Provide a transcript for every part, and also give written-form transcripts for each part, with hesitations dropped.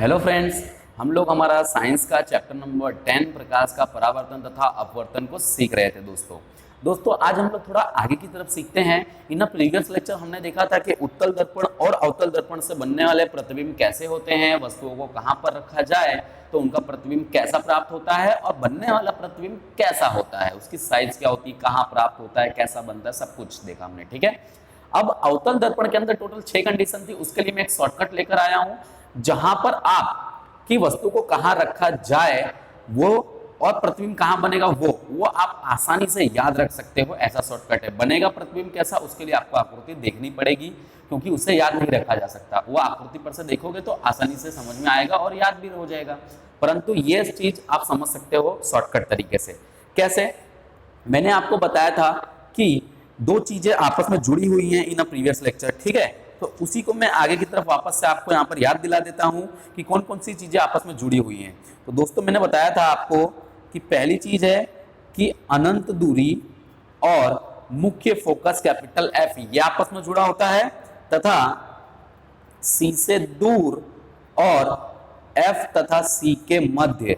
Hello friends, हम लोग हमारा साइंस का चैप्टर नंबर 10 प्रकाश का परावर्तन तथा अपवर्तन को सीख रहे थे। दोस्तों आज हम लोग थोड़ा आगे की तरफ सीखते हैं। इन प्रीवियस लेक्चर हमने देखा था कि उत्तल दर्पण और अवतल दर्पण से बनने वाले प्रतिबिंब कैसे होते हैं, वस्तुओं को कहाँ पर रखा जाए तो उनका प्रतिबिंब कैसा प्राप्त होता है और बनने वाला प्रतिबिंब कैसा होता है, उसकी साइज क्या होती है, कहाँ प्राप्त होता है, कैसा बनता है, सब कुछ देखा हमने। ठीक है, अब अवतल दर्पण के अंदर टोटल 6 कंडीशन थी। उसके लिए मैं एक शॉर्टकट लेकर आया हूं जहां पर आप की वस्तु को कहां रखा जाए वो और प्रतिबिंब कहां बनेगा वो आप आसानी से याद रख सकते हो। ऐसा शॉर्टकट है। बनेगा प्रतिबिंब कैसा, उसके लिए आपको आकृति देखनी पड़ेगी क्योंकि उसे याद नहीं रखा जा सकता। वो आकृति पर से देखोगे तो आसानी से समझ में आएगा और याद भी हो जाएगा, परंतु ये चीज आप समझ सकते हो शॉर्टकट तरीके से। कैसे? मैंने आपको बताया था कि दो चीजें आपस में जुड़ी हुई हैं इन अ प्रीवियस लेक्चर। ठीक है, तो उसी को मैं आगे की तरफ वापस से आपको यहाँ पर याद दिला देता हूँ कि कौन कौन सी चीजें आपस में जुड़ी हुई हैं। तो दोस्तों मैंने बताया था आपको कि पहली चीज है कि अनंत दूरी और मुख्य फोकस कैपिटल एफ ये आपस में जुड़ा होता है, तथा सी से दूर और एफ तथा सी के मध्य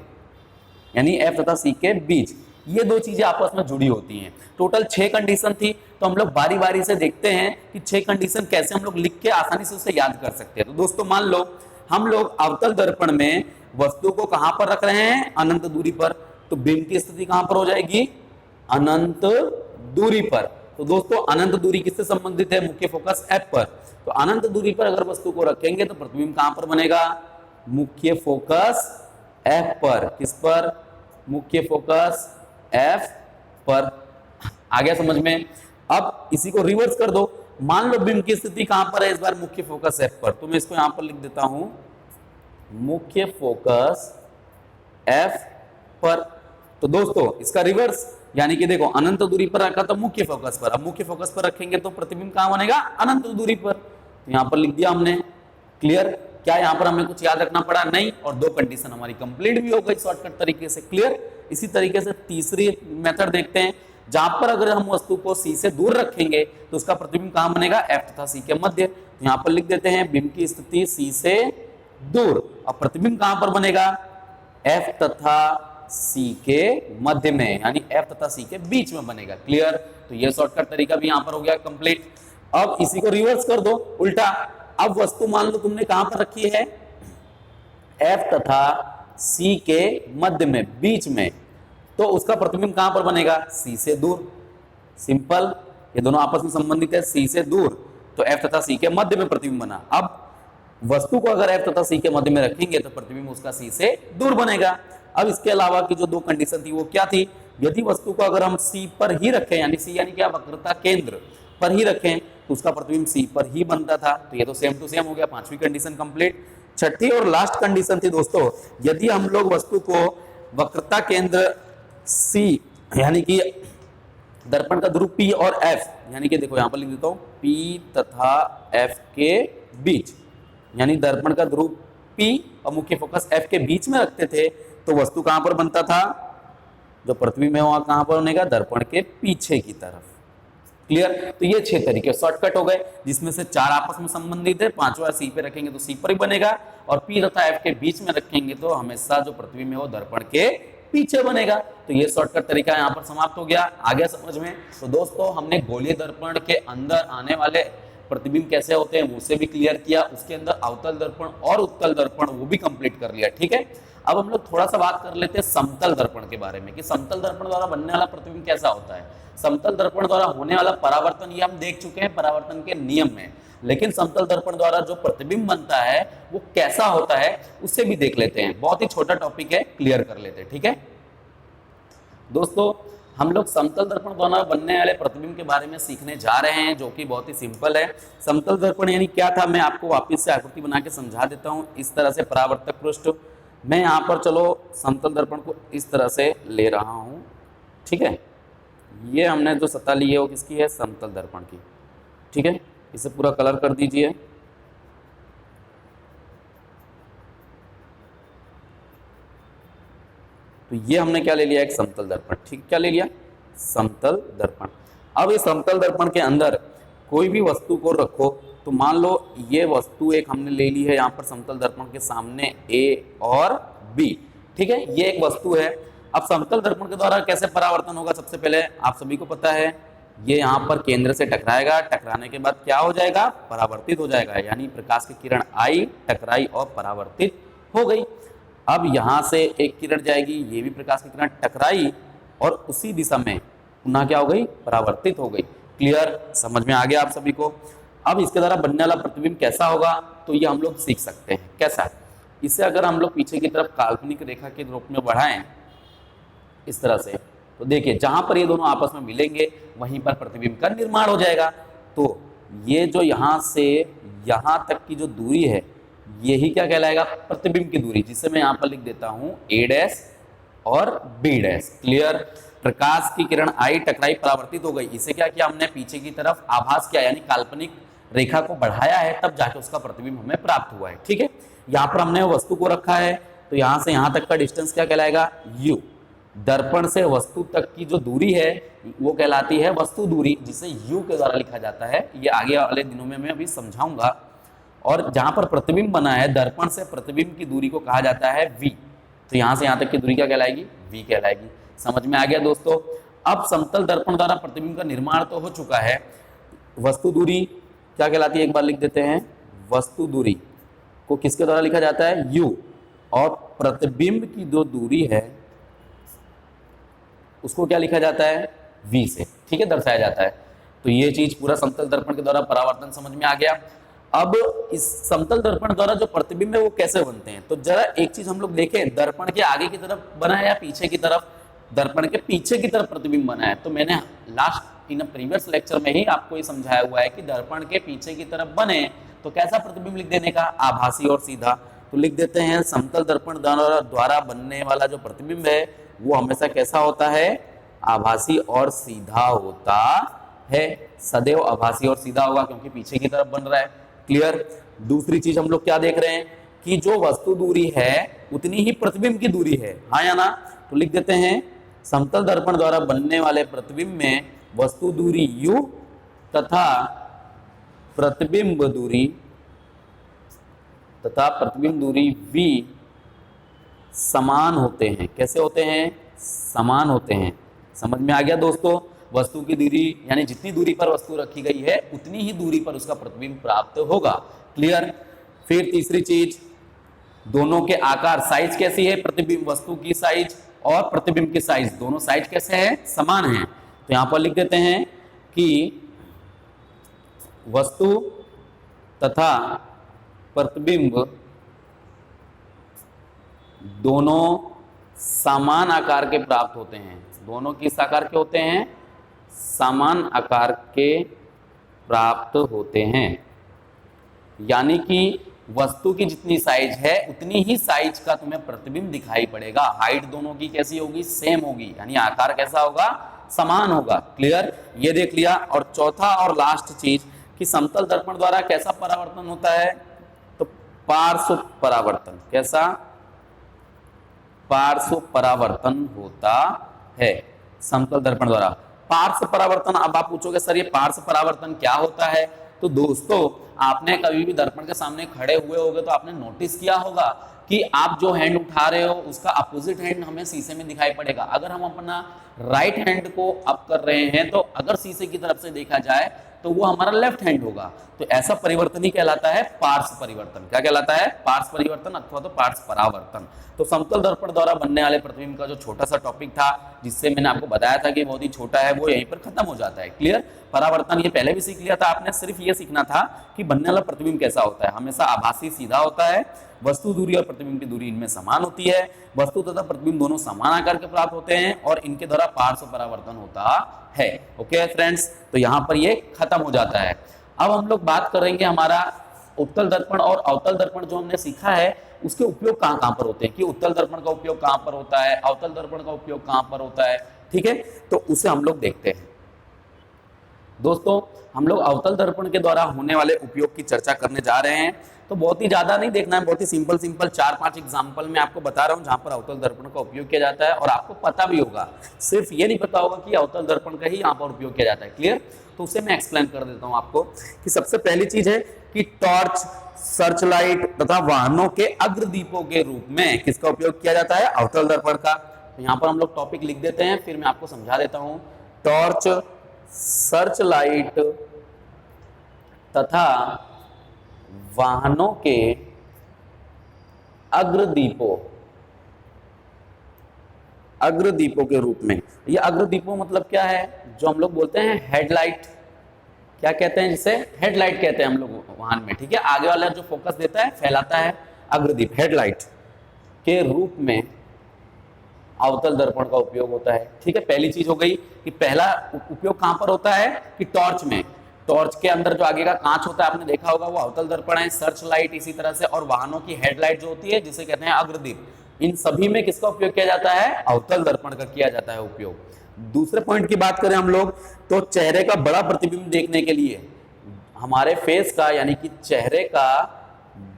यानी एफ तथा सी के बीच, ये दो चीजें आपस में जुड़ी होती हैं। टोटल 6 कंडीशन थी, तो हम लोग बारी बारी से देखते हैं कि 6 कंडीशन कैसे हम लोग लिख के आसानी से उसे याद कर सकते हैं। तो दोस्तों मान लो हम लोग अवतल दर्पण में वस्तु को कहां पर रख रहे हैं, अनंत दूरी पर, तो बिंब की स्थिति कहां पर हो जाएगी, अनंत दूरी पर। तो दोस्तों अनंत दूरी किससे संबंधित है, मुख्य फोकस एफ पर। तो अनंत दूरी पर अगर वस्तु को रखेंगे तो प्रतिबिंब कहां पर बनेगा, मुख्य फोकस एफ पर। किस पर, मुख्य फोकस एफ पर। आ गया समझ में? अब इसी को रिवर्स कर दो। मान लो बिंब की स्थिति कहां पर है इस बार, मुख्य फोकस एफ पर, तो मैं इसको यहां पर लिख देता हूं मुख्य फोकस एफ पर। तो दोस्तों इसका रिवर्स, यानी कि देखो अनंत दूरी पर रखा तो मुख्य फोकस पर, अब मुख्य फोकस पर रखेंगे तो प्रतिबिंब कहां बनेगा, अनंत दूरी पर। तो यहां पर लिख दिया हमने। क्लियर? क्या यहां पर हमें कुछ याद रखना पड़ा? नहीं। और दो कंडीशन हमारी कंप्लीट भी हो गई शॉर्टकट तरीके से। क्लियर? इसी तरीके से तीसरी मेथड देखते हैं, जहां पर अगर हम वस्तु को सी से दूर रखेंगे तो उसका प्रतिबिंब कहां बनेगा, एफ तथा सी के मध्य। तो यहां पर लिख देते हैं बिंब की स्थिति सी से दूर, और प्रतिबिंब कहां पर बनेगा, एफ तथा सी के मध्य में, यानी एफ तथा सी के बीच में बनेगा। क्लियर? तो यह शॉर्टकट तरीका भी यहां पर हो गया कंप्लीट। अब इसी को रिवर्स कर दो, उल्टा। अब वस्तु मान लो तुमने कहां पर रखी है, एफ तथा सी के मध्य में, बीच में, तो उसका प्रतिबिंब कहां पर बनेगा, सी से दूर। सिंपल, ये दोनों आपस में संबंधित है, सी से दूर, तो एफ तथा सी के मध्य में प्रतिबिंब बना। अब वस्तु को अगर एफ तथा सी के मध्य में रखेंगे तो प्रतिबिंब उसका सी से दूर बनेगा। अब इसके अलावा की जो दो कंडीशन थी वो क्या थी, यदि वस्तु को अगर हम सी पर ही रखें, यानी सी यानी क्या, वक्रता केंद्र पर ही रखें, तो उसका प्रतिबिंब सी पर ही बनता था। तो ये तो सेम टू सेम हो गया, पांचवी कंडीशन कंप्लीट। छठी और लास्ट कंडीशन थी दोस्तों, यदि हम लोग वस्तु को वक्रता केंद्र सी यानी कि दर्पण का ध्रुव P और F, यानी कि देखो यहां पर लिख देता हूं P तथा F के बीच, यानी दर्पण का ध्रुव P और मुख्य फोकस F के बीच में रखते थे, तो वस्तु कहां पर बनता था, जो प्रतिबिंब है वहां कहां पर बनेगा, दर्पण के पीछे की तरफ। क्लियर? तो ये 6 तरीके शॉर्टकट हो गए, जिसमें से 4 आपस में संबंधित है। पांचवा सी पे रखेंगे तो सी पर ही बनेगा, और P तथा F के बीच में रखेंगे तो हमेशा जो प्रतिबिंब है वो दर्पण के पीछे बनेगा। तो ये शॉर्टकट तरीका यहाँ पर समाप्त हो गया। आ गया समझ में? तो दोस्तों हमने गोलीय दर्पण के अंदर आने वाले प्रतिबिंब कैसे होते हैं उसे भी क्लियर किया, उसके अंदर अवतल दर्पण और उत्तल दर्पण वो भी कंप्लीट कर लिया। ठीक है, अब हम लोग थोड़ा सा बात कर लेते हैं समतल दर्पण के बारे में कि समतल दर्पण द्वारा बनने वाला प्रतिबिंब कैसा होता है। समतल दर्पण द्वारा होने वाला परावर्तन ये हम देख चुके हैं परावर्तन के नियम में, लेकिन समतल दर्पण द्वारा जो प्रतिबिंब बनता है वो कैसा होता है उससे भी देख लेते हैं। बहुत ही छोटा टॉपिक है, क्लियर कर लेते हैं। ठीक है दोस्तों, हम लोग समतल दर्पण द्वारा बनने वाले प्रतिबिंब के बारे में सीखने जा रहे हैं, जो कि बहुत ही सिंपल है। समतल दर्पण यानी क्या था, मैं आपको वापस से आकृति बना के समझा देता हूँ। इस तरह से परावर्तक पृष्ठ, मैं यहाँ पर चलो समतल दर्पण को इस तरह से ले रहा हूँ। ठीक है, ये हमने जो सतह ली है वो किसकी है, समतल दर्पण की। ठीक है, इसे पूरा कलर कर दीजिए। तो ये हमने क्या ले लिया, एक समतल दर्पण। ठीक, क्या ले लिया, समतल दर्पण। अब इस समतल दर्पण के अंदर कोई भी वस्तु को रखो, तो मान लो ये वस्तु एक हमने ले ली है यहाँ पर समतल दर्पण के सामने A और B, ठीक है, ये एक वस्तु है। अब समतल दर्पण के द्वारा कैसे परावर्तन होगा, सबसे पहले आप सभी को पता है ये यहाँ पर केंद्र से टकराएगा, टकराने के बाद क्या हो जाएगा, परावर्तित हो जाएगा, यानी प्रकाश की किरण आई, टकराई और परावर्तित हो गई। अब यहाँ से एक किरण जाएगी, ये भी प्रकाश की किरण टकराई और उसी दिशा में पुनः क्या हो गई, परावर्तित हो गई। क्लियर, समझ में आ गया आप सभी को। अब इसके द्वारा बनने वाला प्रतिबिंब कैसा होगा, तो ये हम लोग सीख सकते हैं। कैसा, इसे अगर हम लोग पीछे की तरफ काल्पनिक रेखा के रूप में बढ़ाएं इस तरह से, तो देखिए जहां पर ये दोनों आपस में मिलेंगे वहीं पर प्रतिबिंब का निर्माण हो जाएगा। तो ये जो यहाँ से यहाँ तक की जो दूरी है यही क्या कहलाएगा, प्रतिबिंब की दूरी, जिसे मैं यहाँ पर लिख देता हूँ A' और B'। क्लियर, प्रकाश की किरण आई, टकराई, परावर्तित हो गई, इसे क्या किया हमने, पीछे की तरफ आभास किया, यानी काल्पनिक रेखा को बढ़ाया है, तब जाके उसका प्रतिबिंब हमें प्राप्त हुआ है। ठीक है, यहाँ पर हमने वस्तु को रखा है, तो यहाँ से यहाँ तक का डिस्टेंस क्या कहलाएगा, U। दर्पण से वस्तु तक की जो दूरी है वो कहलाती है वस्तु दूरी, जिसे U के द्वारा लिखा जाता है। ये आगे वाले दिनों में मैं अभी समझाऊंगा। और जहां पर प्रतिबिंब बना है, दर्पण से प्रतिबिंब की दूरी को कहा जाता है V। तो यहाँ से यहाँ तक की दूरी क्या कहलाएगी, V कहलाएगी। समझ में आ गया दोस्तों। अब समतल दर्पण द्वारा प्रतिबिंब का निर्माण तो हो चुका है, वस्तु दूरी क्या कहलाती है, एक बार लिख देते हैं। वस्तु दूरी को किसके द्वारा लिखा जाता है, U, और प्रतिबिंब की जो दूरी है उसको क्या लिखा जाता है, V से, ठीक है, दर्शाया जाता है। तो ये चीज पूरा समतल दर्पण के द्वारा परावर्तन समझ में आ गया। अब इस समतल दर्पण द्वारा जो प्रतिबिंब है वो कैसे बनते हैं, तो जरा एक चीज हम लोग देखें, दर्पण के आगे की तरफ बना है या पीछे की तरफ, दर्पण के पीछे की तरफ प्रतिबिंब बना है। तो मैंने लास्ट इन प्रीवियस लेक्चर में ही आपको ये समझाया हुआ है कि दर्पण के पीछे की तरफ बने तो कैसा प्रतिबिंब लिख देने का, आभासी और सीधा। तो लिख देते हैं समतल दर्पण द्वारा बनने वाला जो प्रतिबिंब है वो हमेशा कैसा होता है, आभासी और सीधा होता है, सदैव आभासी और सीधा होगा क्योंकि पीछे की तरफ बन रहा है। क्लियर। दूसरी चीज हम लोग क्या देख रहे हैं कि जो वस्तु दूरी है उतनी ही प्रतिबिंब की दूरी है, हाँ या ना। तो लिख देते हैं समतल दर्पण द्वारा बनने वाले प्रतिबिंब में वस्तु दूरी U तथा प्रतिबिंब दूरी V समान होते हैं। कैसे होते हैं, समान होते हैं। समझ में आ गया दोस्तों। वस्तु की दूरी यानी जितनी दूरी पर वस्तु रखी गई है उतनी ही दूरी पर उसका प्रतिबिंब प्राप्त होगा। क्लियर। फिर तीसरी चीज, दोनों के आकार, साइज कैसी है, प्रतिबिंब वस्तु की साइज और प्रतिबिंब की साइज दोनों साइज कैसे हैं, समान हैं। तो यहां पर लिख देते हैं कि वस्तु तथा प्रतिबिंब दोनों समान आकार के प्राप्त होते हैं। दोनों किस आकार के होते हैं, समान आकार के प्राप्त होते हैं। यानी कि वस्तु की जितनी साइज है उतनी ही साइज का तुम्हें प्रतिबिंब दिखाई पड़ेगा। हाइट दोनों की कैसी होगी, सेम होगी, यानी आकार कैसा होगा, समान होगा। क्लियर, ये देख लिया। और चौथा और लास्ट चीज कि समतल दर्पण द्वारा कैसा परावर्तन होता है, तो पार्श्व परावर्तन। कैसा, पार्श्व परावर्तन होता है समतल दर्पण द्वारा। पार्श्व परावर्तन, अब आप पूछोगे सर ये पार्श्व परावर्तन क्या होता है, तो दोस्तों आपने कभी भी दर्पण के सामने खड़े हुए होगे तो आपने नोटिस किया होगा कि आप जो हैंड उठा रहे हो उसका अपोजिट हैंड हमें शीशे में दिखाई पड़ेगा। अगर हम अपना राइट हैंड को अप कर रहे हैं तो अगर शीशे की तरफ से देखा जाए तो वो हमारा लेफ्ट हैंड होगा। तो ऐसा परिवर्तन ही कहलाता है पार्श्व परिवर्तन। क्या कहलाता है, पार्श्व परिवर्तन अथवा तो पार्श्व परावर्तन। तो समतल दर्पण द्वारा बनने वाले प्रतिबिंब का जो छोटा सा टॉपिक था जिससे मैंने आपको बताया था कि बहुत ही छोटा है, वो यहीं पर खत्म हो जाता है। क्लियर। परावर्तन ये पहले भी सीख लिया था आपने, सिर्फ ये सीखना था कि बनने वाला प्रतिबिंब कैसा होता है। हमेशा आभासी सीधा होता है, वस्तु दूरी और प्रतिबिंब की दूरी इनमें समान होती है, वस्तु तथा प्रतिबिंब दोनों समान आकार के प्राप्त होते हैं और इनके द्वारा पार्श्व परावर्तन होता है। ओके फ्रेंड्स, तो यहाँ पर ये खत्म हो जाता है। अब हम लोग बात करेंगे हमारा उत्तल दर्पण और अवतल दर्पण जो हमने सीखा है उसके उपयोग कहाँ कहाँ पर होते हैं, कि उत्तल दर्पण का उपयोग कहाँ पर होता है, अवतल दर्पण का उपयोग कहाँ पर होता है। ठीक है, तो उसे हम लोग देखते हैं। दोस्तों हम लोग अवतल दर्पण के द्वारा होने वाले उपयोग की चर्चा करने जा रहे हैं। तो बहुत ही ज्यादा नहीं देखना है, बहुत ही सिंपल 4-5 एग्जाम्पल मैं आपको बता रहा हूँ जहां पर अवतल दर्पण का उपयोग किया जाता है और आपको पता भी होगा। सिर्फ ये नहीं पता होगा कि अवतल दर्पण का ही यहाँ पर उपयोग किया जाता है। क्लियर। तो उसे मैं एक्सप्लेन कर देता हूँ आपको कि सबसे पहली चीज है कि टॉर्च, सर्च लाइट तथा वाहनों के अग्रदीपों के रूप में किसका उपयोग किया जाता है? अवतल दर्पण का। तो यहां पर हम लोग टॉपिक लिख देते हैं, फिर मैं आपको समझा देता हूं। टॉर्च, सर्च लाइट तथा वाहनों के अग्रदीपों के रूप में। ये अग्रदीपों मतलब क्या है? जो हम लोग बोलते हैं हेडलाइट, क्या कहते हैं जिसे? हेडलाइट कहते हैं हम लोग वाहन में, ठीक है। आगे वाला जो फोकस देता है, फैलाता है, अग्रदीप, हेडलाइट के रूप में अवतल दर्पण का उपयोग होता है, ठीक है। पहली चीज हो गई कि पहला उपयोग कहां पर होता है? कि टॉर्च में। टॉर्च के अंदर जो आगे का कांच होता है, आपने देखा होगा, वो अवतल दर्पण है। सर्च लाइट इसी तरह से, और वाहनों की हेडलाइट जो होती है, जिसे कहते हैं अग्रदीप, इन सभी में किसका उपयोग किया जाता है? अवतल दर्पण का किया जाता है उपयोग। दूसरे पॉइंट की बात करें हम लोग, तो चेहरे का बड़ा प्रतिबिंब देखने के लिए, हमारे फेस का यानी कि चेहरे का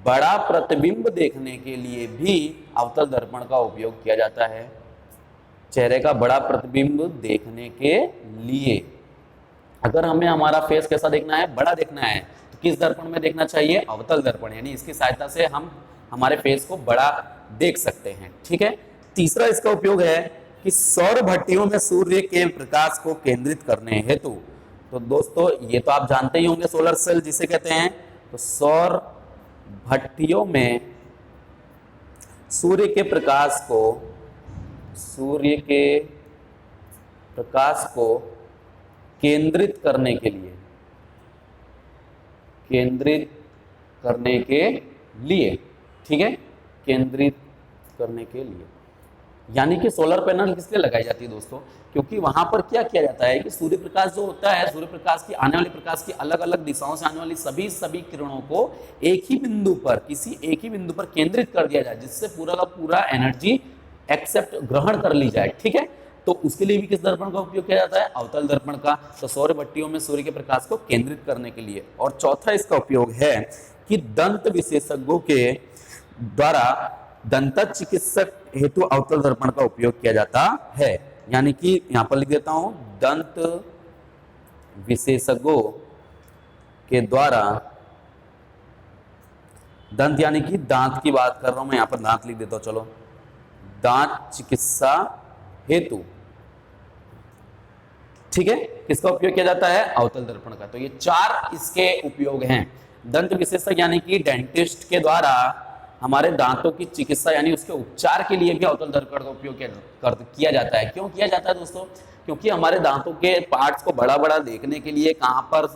बड़ा प्रतिबिंब देखने के लिए भी अवतल दर्पण का उपयोग किया जाता है। चेहरे का बड़ा प्रतिबिंब देखने के लिए, अगर हमें हमारा फेस कैसा देखना है? बड़ा देखना है, तो किस दर्पण में देखना चाहिए? अवतल दर्पण, यानी इसकी सहायता से हम हमारे फेस को बड़ा देख सकते हैं, ठीक है। तीसरा इसका उपयोग है कि सौर भट्टियों में सूर्य के प्रकाश को केंद्रित करने हेतु, तो दोस्तों ये तो आप जानते ही होंगे, सोलर सेल जिसे कहते हैं। तो सौर भट्टियों में सूर्य के प्रकाश को केंद्रित करने के लिए, ठीक है, केंद्रित करने के लिए, यानी कि सोलर पैनल किस लिए लगाई जाती है दोस्तों? क्योंकि वहां पर क्या किया जाता है कि सूर्य प्रकाश जो होता है, सूर्य प्रकाश की आने वाली प्रकाश की अलग अलग दिशाओं से आने वाली सभी किरणों को एक ही बिंदु पर केंद्रित कर दिया जाए, जिससे पूरा का पूरा एनर्जी एक्सेप्ट, ग्रहण कर ली जाए, ठीक है। तो उसके लिए भी किस दर्पण का उपयोग किया जाता है? अवतल दर्पण का। तो सौर भट्टियों में सूर्य के प्रकाश को केंद्रित करने के लिए। और चौथा इसका उपयोग है कि दंत विशेषज्ञों के द्वारा दंत चिकित्सक हेतु अवतल दर्पण का उपयोग किया जाता है, यानी कि यहां पर लिख देता हूं, दंत विशेषज्ञों के द्वारा, दंत यानी कि दांत की बात कर रहा हूं मैं, यहां पर दांत लिख देता हूं, चलो, दांत चिकित्सा हेतु, ठीक है, किसका उपयोग किया जाता है? अवतल दर्पण का। तो ये चार इसके उपयोग हैं। दंत विशेषज्ञ यानी कि डेंटिस्ट के द्वारा हमारे दांतों की चिकित्सा यानी उसके उपचार के लिए भी अवतल दर्पण का उपयोग किया जाता है। क्यों किया जाता है दोस्तों? क्योंकि हमारे दांतों के पार्ट्स को बड़ा बड़ा देखने के लिए, कहाँ पर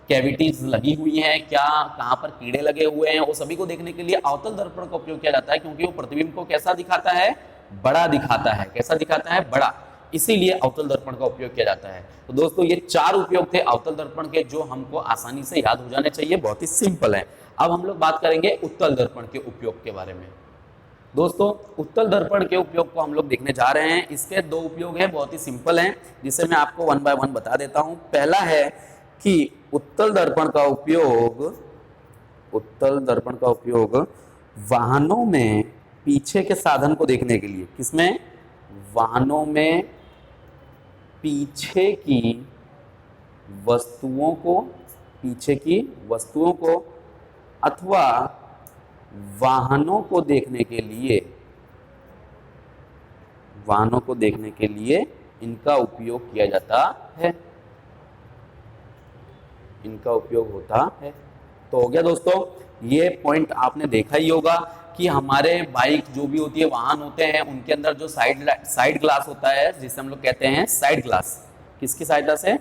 कैविटीज लगी हुई हैं, कहाँ पर कीड़े लगे हुए हैं, वो सभी को देखने के लिए अवतल दर्पण का उपयोग किया जाता है, क्योंकि वो प्रतिबिंब को कैसा दिखाता है? बड़ा दिखाता है। कैसा दिखाता है? बड़ा। इसीलिए अवतल दर्पण का उपयोग किया जाता है। तो दोस्तों ये चार उपयोग थे अवतल दर्पण के, जो हमको आसानी से याद हो जाने चाहिए, बहुत ही सिंपल है। अब हम लोग बात करेंगे उत्तल दर्पण के उपयोग के बारे में। दोस्तों उत्तल दर्पण के उपयोग को हम लोग देखने जा रहे हैं। इसके दो उपयोग हैं, बहुत ही सिंपल हैं, जिसे मैं आपको वन बाय वन बता देता हूं। पहला है कि उत्तल दर्पण का उपयोग वाहनों में पीछे के साधन को देखने के लिए। किसमें? वाहनों में पीछे की वस्तुओं को अथवा वाहनों को देखने के लिए इनका उपयोग किया जाता है, इनका उपयोग होता है। तो हो गया दोस्तों, ये पॉइंट आपने देखा ही होगा कि हमारे बाइक जो भी होती है, वाहन होते हैं, उनके अंदर जो साइड ग्लास होता है, जिसे हम लोग कहते हैं साइड ग्लास। किसकी सहायता से?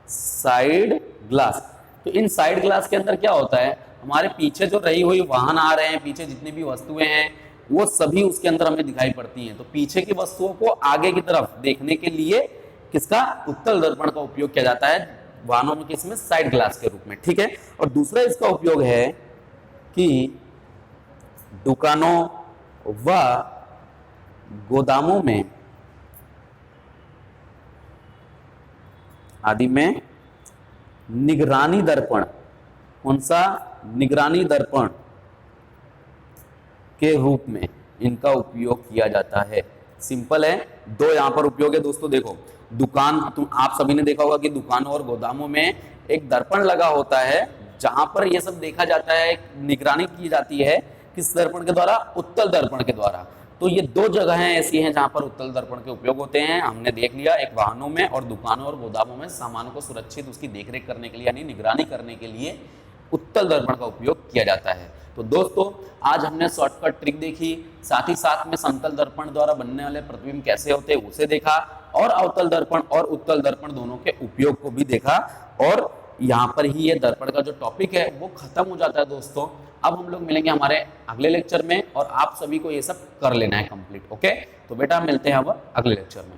Side glass. तो इन साइड ग्लास के अंदर क्या होता है? हमारे पीछे जो रही हुई वाहन आ रहे हैं, पीछे जितनी भी वस्तुएं हैं, वो सभी उसके अंदर हमें दिखाई पड़ती हैं। तो पीछे की वस्तुओं को आगे की तरफ देखने के लिए किसका? उत्तल दर्पण का उपयोग किया जाता है वाहनों में, किसमें? साइड ग्लास के रूप में, ठीक है। और दूसरा इसका उपयोग है कि दुकानों व गोदामों में आदि में निगरानी दर्पण, कौन सा? निगरानी दर्पण के रूप में इनका उपयोग किया जाता है। सिंपल है, दो यहां पर उपयोग है दोस्तों। देखो, दुकान, आप सभी ने देखा होगा कि दुकानों और गोदामों में एक दर्पण लगा होता है, जहां पर ये सब देखा जाता है, निगरानी की जाती है किस दर्पण के द्वारा, उत्तल दर्पण के द्वारा। तो ये दो जगह ऐसी हैं जहां पर उत्तल दर्पण के उपयोग होते हैं। हमने देख लिया, एक वाहनों में और दुकानों और गोदामों में सामानों को सुरक्षित उसकी देखरेख करने के लिए यानी निगरानी करने के लिए उत्तल दर्पण का उपयोग किया जाता है। तो दोस्तों आज हमने शॉर्टकट ट्रिक देखी, साथ ही साथ में समतल दर्पण द्वारा बनने वाले प्रतिबिंब कैसे होते हैं उसे देखा, और अवतल दर्पण और उत्तल दर्पण दोनों के उपयोग को भी देखा। और यहाँ पर ही ये दर्पण का जो टॉपिक है वो खत्म हो जाता है दोस्तों। अब हम लोग मिलेंगे हमारे अगले लेक्चर में और आप सभी को ये सब कर लेना है कंप्लीट। ओके, तो बेटा मिलते हैं अब अगले लेक्चर में।